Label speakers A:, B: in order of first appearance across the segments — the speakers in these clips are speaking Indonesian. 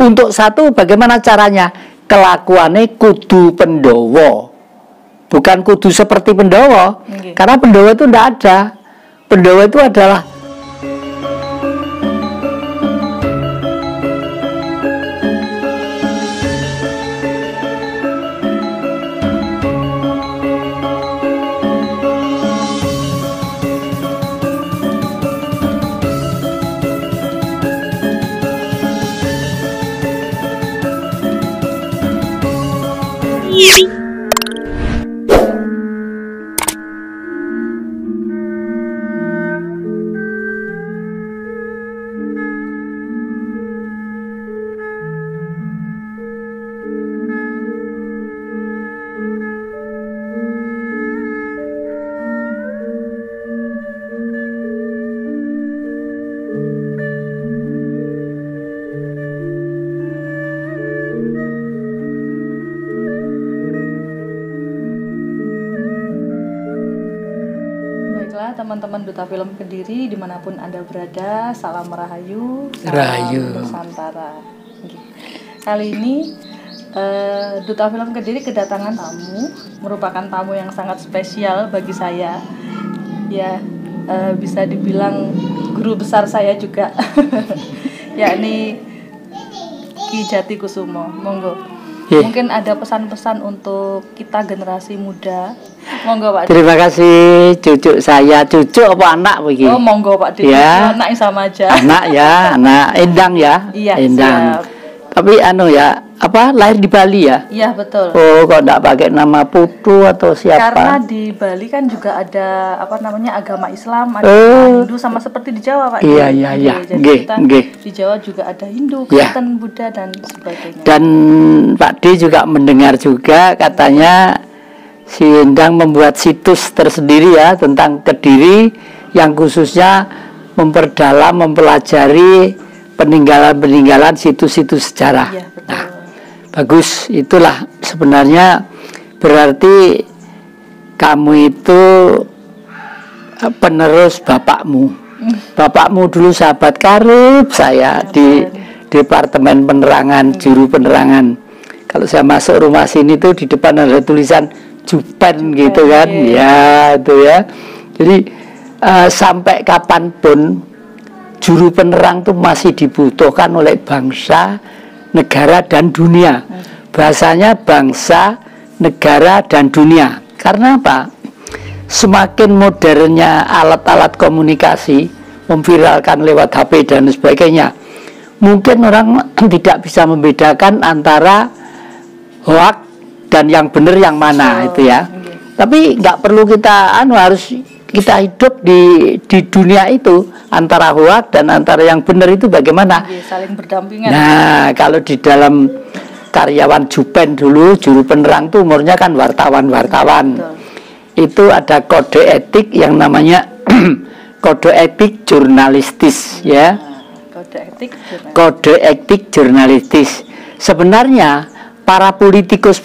A: Untuk satu, bagaimana caranya? Kelakuannya kudu Pandhawa, bukan kudu seperti Pandhawa. Karena Pandhawa itu tidak ada. Pandhawa itu adalah
B: teman-teman Duta Film Kediri dimanapun Anda berada, salam Rahayu, salam
A: Rahayu
B: Nusantara. Kali ini Duta Film Kediri kedatangan tamu, merupakan tamu yang sangat spesial bagi saya. Ya, bisa dibilang guru besar saya juga, yakni Ki Jatikusumo. Monggo. Mungkin ada pesan-pesan untuk kita generasi muda. Monggo Pak.
A: Terima kasih cucu saya. Cucu apa anak begini?
B: Oh monggo Pak Didi.
A: Ya.
B: Anak sama aja.
A: Anak ya, anak Endang ya.
B: Iya,
A: Endang.
B: siap.
A: Tapi ya, lahir di Bali ya?
B: Iya betul.
A: Oh, kok enggak pakai nama Putu atau siapa?
B: Karena di Bali kan juga ada agama Islam, ada Hindu, sama seperti di Jawa Pak.
A: Iya.
B: Jadi kita di Jawa juga ada Hindu, Kristen, Buddha dan sebagainya.
A: Dan Pak D juga mendengar juga katanya si Endang membuat situs tersendiri ya tentang Kediri yang khususnya memperdalam, mempelajari peninggalan-peninggalan situs-situs sejarah.
B: Iya, betul.
A: Nah, bagus, itulah sebenarnya berarti kamu itu penerus bapakmu. Bapakmu dulu sahabat karib saya di Departemen Penerangan, juru penerangan. Kalau saya masuk rumah sini tuh di depan ada tulisan Jupen gitu kan. Ya, itu ya. Jadi sampai kapanpun juru penerang itu masih dibutuhkan oleh bangsa, negara, dan dunia. Bahasanya bangsa, negara, dan dunia. Karena apa? Semakin modernnya alat-alat komunikasi, memviralkan lewat HP dan sebagainya, mungkin orang tidak bisa membedakan antara hoax dan yang benar yang mana itu ya. Tapi nggak perlu kita harus kita hidup di dunia itu, antara hoax dan antara yang benar itu bagaimana?
B: Saling berdampingan.
A: Nah, kalau di dalam karyawan Jupen dulu, juru penerang itu umurnya kan wartawan. Itu ada kode etik yang namanya kode etik jurnalistis ya. Kode etik jurnalistis. Sebenarnya para politikus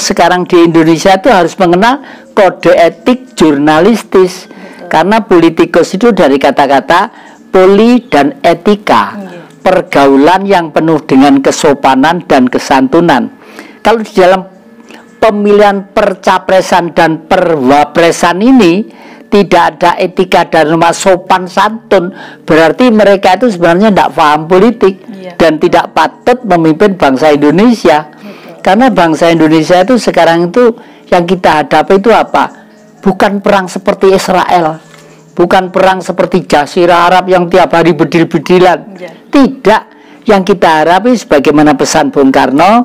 A: sekarang di Indonesia itu harus mengenal kode etik jurnalistis. Karena politikus itu dari kata-kata poli dan etika, pergaulan yang penuh dengan kesopanan dan kesantunan. Kalau di dalam pemilihan percapresan dan perwapresan ini tidak ada etika dan norma sopan santun, berarti mereka itu sebenarnya tidak paham politik dan tidak patut memimpin bangsa Indonesia. Karena bangsa Indonesia itu sekarang itu yang kita hadapi itu apa? Bukan perang seperti Israel, bukan perang seperti Jazirah Arab yang tiap hari bedil-bedilan. Tidak, yang kita hadapi sebagaimana pesan Bung Karno,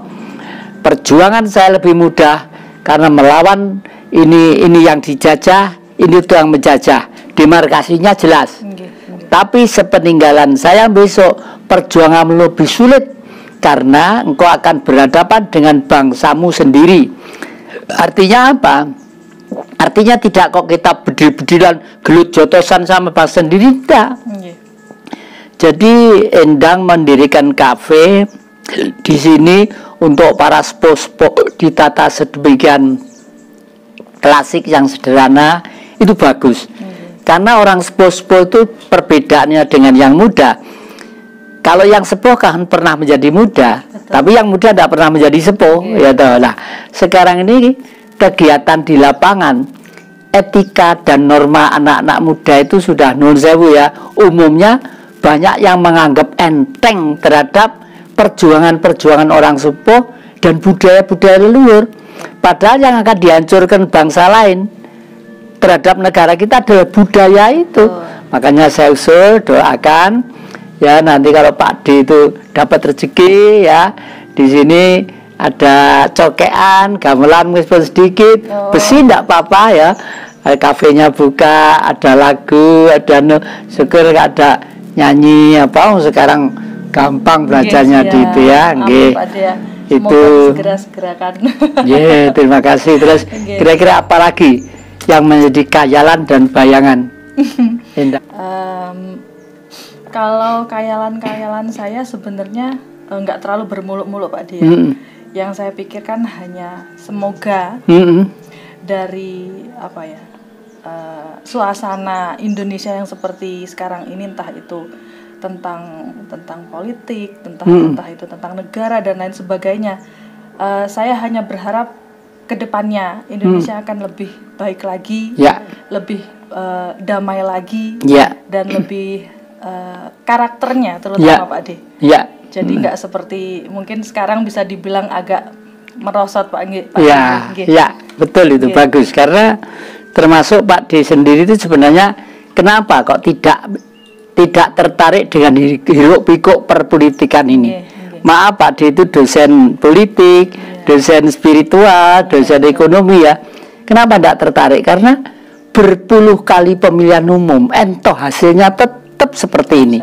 A: perjuangan saya lebih mudah karena melawan ini yang dijajah, ini itu yang menjajah. Demarkasinya jelas. Tapi sepeninggalan saya besok, perjuangan lebih sulit karena engkau akan berhadapan dengan bangsamu sendiri. Artinya apa? Artinya tidak kok kita bedil-bedilan, gelut jotosan sama bangsa sendiri, tidak. Jadi Endang mendirikan kafe di sini untuk para sepuh-sepuh, ditata sedemikian klasik yang sederhana, itu bagus. Karena orang sepuh-sepuh itu perbedaannya dengan yang muda. Kalau yang sepuh kan pernah menjadi muda, tapi yang muda tidak pernah menjadi sepuh, ya toh. Nah, sekarang ini kegiatan di lapangan, etika dan norma anak-anak muda itu sudah nun sewu ya. Umumnya banyak yang menganggap enteng terhadap perjuangan-perjuangan orang sepuh dan budaya-budaya leluhur. Padahal yang akan dihancurkan bangsa lain terhadap negara kita adalah budaya itu. Makanya saya usul, doakan ya, nanti kalau Pak D itu dapat rezeki ya, di sini ada cokean, gamelan meskipun sedikit, besi enggak apa-apa ya. Kafenya buka, ada lagu, ada syukur ada nyanyi apa, sekarang gampang belajarnya di itu ya.
B: Amin, Pak D ya. Itu segera-segerakan.
A: Terima kasih. Terus kira-kira apa lagi yang menjadi khayalan dan bayangan?
B: Kalau khayalan saya sebenarnya nggak terlalu bermuluk-muluk Pak D. Yang saya pikirkan hanya semoga dari apa ya, suasana Indonesia yang seperti sekarang ini, entah itu tentang politik, entah itu tentang negara dan lain sebagainya. Saya hanya berharap kedepannya Indonesia akan lebih baik lagi, lebih damai lagi, dan lebih karakternya terutama Pak D. Jadi nggak seperti mungkin sekarang bisa dibilang agak merosot Pak D.
A: Betul itu bagus, karena termasuk Pak D sendiri itu sebenarnya kenapa kok tidak tertarik dengan hiruk pikuk perpolitikan ini. Maaf Pak D itu dosen politik, dosen spiritual, dosen ekonomi ya. Kenapa tidak tertarik? Karena berpuluh kali pemilihan umum, entoh hasilnya tetap seperti ini.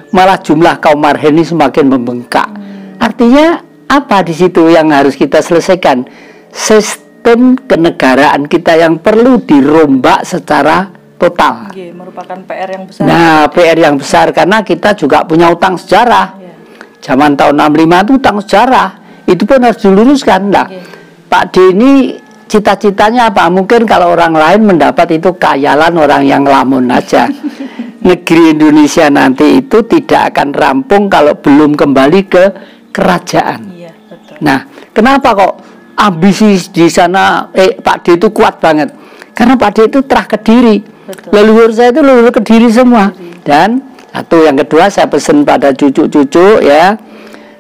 A: Malah jumlah kaum marhen ini semakin membengkak. Artinya apa di situ yang harus kita selesaikan? Sistem kenegaraan kita yang perlu dirombak secara total.
B: Merupakan PR yang besar.
A: Nah, PR yang besar karena kita juga punya utang sejarah. Zaman tahun 65 itu utang sejarah. Itu pun harus diluruskan. Nah, Pak D ini cita-citanya apa? Mungkin kalau orang lain mendapat itu khayalan orang yang lamun aja. Negeri Indonesia nanti itu tidak akan rampung kalau belum kembali ke kerajaan. Nah, kenapa kok ambisi di sana Pak D itu kuat banget? Karena Pak D itu terah Kediri. Leluhur saya itu leluhur Kediri semua. Dan satu, yang kedua saya pesan pada cucu-cucu ya,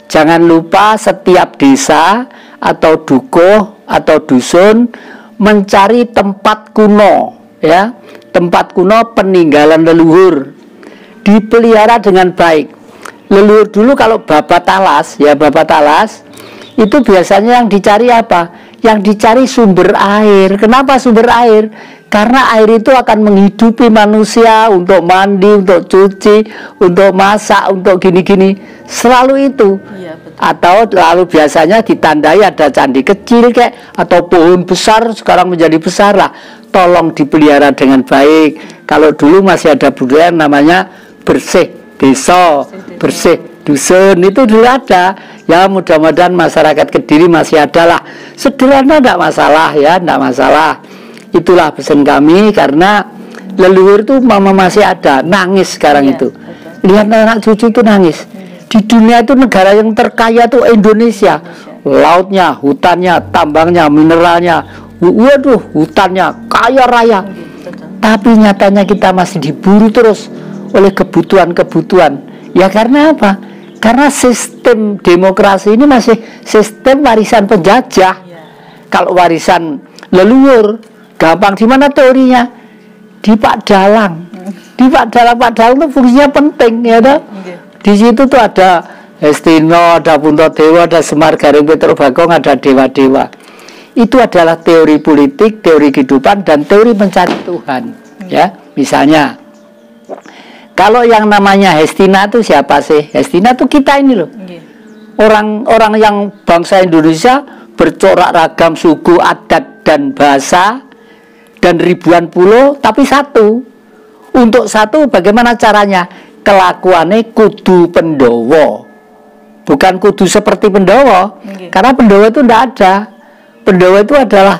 A: jangan lupa setiap desa atau dukuh atau dusun mencari tempat kuno ya, tempat kuno peninggalan leluhur, dipelihara dengan baik. Leluhur dulu kalau babat talas ya, babat talas itu biasanya yang dicari apa? Yang dicari sumber air. Kenapa sumber air? Karena air itu akan menghidupi manusia untuk mandi, untuk cuci, untuk masak, untuk gini-gini. Selalu itu. Atau lalu biasanya ditandai ada candi kecil kayak, atau pohon besar sekarang menjadi besar lah. Tolong dipelihara dengan baik. Kalau dulu masih ada budaya namanya bersih desa, bersih dusun, itu dulu ada. Ya mudah-mudahan masyarakat Kediri masih ada lah. Sederhana tidak masalah ya, tidak masalah. Itulah pesan kami, karena leluhur itu mama masih ada. Nangis sekarang itu. Lihat anak cucu itu nangis. Di dunia itu negara yang terkaya itu Indonesia. Lautnya, hutannya, tambangnya, mineralnya. Waduh, hutannya kaya raya. Tapi nyatanya kita masih diburu terus oleh kebutuhan-kebutuhan. Ya karena apa? Karena sistem demokrasi ini masih sistem warisan penjajah. Kalau warisan leluhur gampang, di mana teorinya? Di Pak Dalang. Di Pak Dalang itu fungsinya penting ya toh. Di situ tuh ada Hestino, ada Puntadewa, ada Semar Garing Petro Bagong, ada dewa-dewa. Itu adalah teori politik, teori kehidupan, dan teori mencari Tuhan. Ya, misalnya kalau yang namanya Hestina itu siapa sih? Hestina itu kita ini loh. Orang-orang yang bangsa Indonesia bercorak ragam suku, adat, dan bahasa, dan ribuan pulau, tapi satu. Untuk satu bagaimana caranya? Kelakuannya kudu pendowo, bukan kudu seperti pendowo. Karena pendowo itu tidak ada. Pendowo itu adalah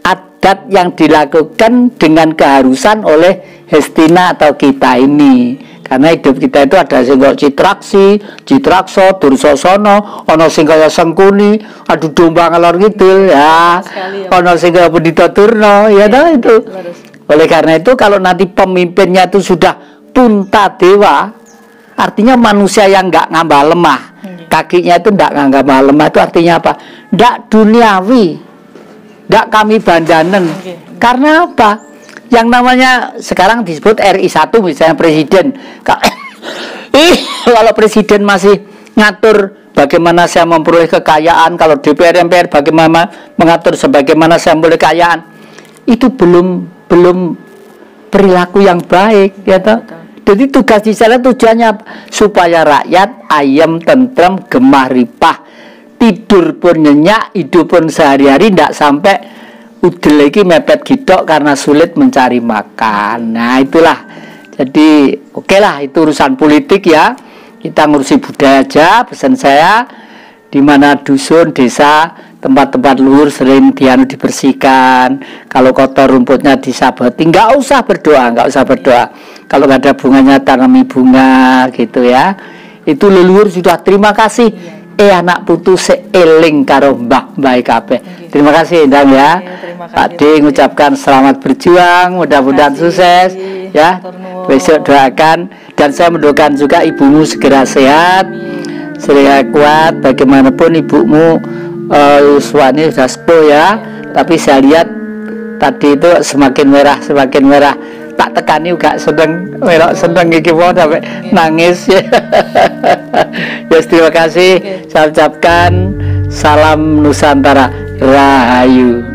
A: adat yang dilakukan dengan keharusan oleh Hestina atau kita ini. Karena hidup kita itu ada sing kaya Citraksi, Citrakso, Dursasana, ana sing kaya Sengkuni, adu domba ngalor ngidul ya. Ana sing kaya Pendhita Durna, ya toh itu. Oleh karena itu kalau nanti pemimpinnya itu sudah punta dewa, artinya manusia yang enggak ngambah lemah. Kakinya itu enggak ngambah lemah itu artinya apa? Enggak duniawi. Enggak kami bandanen. Karena apa? Yang namanya sekarang disebut RI 1 misalnya presiden. Kalau presiden masih ngatur bagaimana saya memperoleh kekayaan, kalau DPR MPR bagaimana mengatur sebagaimana saya memperoleh kekayaan, itu belum perilaku yang baik, ya toh. Jadi tugas di sana tujuannya supaya rakyat ayam, tentrem, gemah ripah, tidur pun nyenyak, hidup pun sehari-hari, tidak sampai udel lagi mepet gidok karena sulit mencari makan. Nah itulah. Jadi oke lah, itu urusan politik ya. Kita ngurusi budaya aja. Pesan saya, di mana dusun, desa, tempat-tempat luhur sering dibersihkan. Kalau kotor rumputnya disaboti. Nggak usah berdoa. Kalau nggak ada bunganya tanami bunga gitu ya. Itu leluhur sudah terima kasih. Anak putu seeling karo mbah kabeh. Terima kasih Endang ya. Pak D mengucapkan selamat berjuang, mudah-mudahan sukses ya. Besok doakan, dan saya mendoakan juga ibumu segera sehat, segera kuat. Bagaimanapun ibumu Yuswani sudah sepuh ya, tapi saya lihat tadi itu semakin merah. Tak tekani juga seneng iki wae sampai nangis ya. Yes, terima kasih. Saya ucapkan salam Nusantara Rahayu.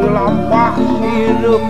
C: Lampak sirup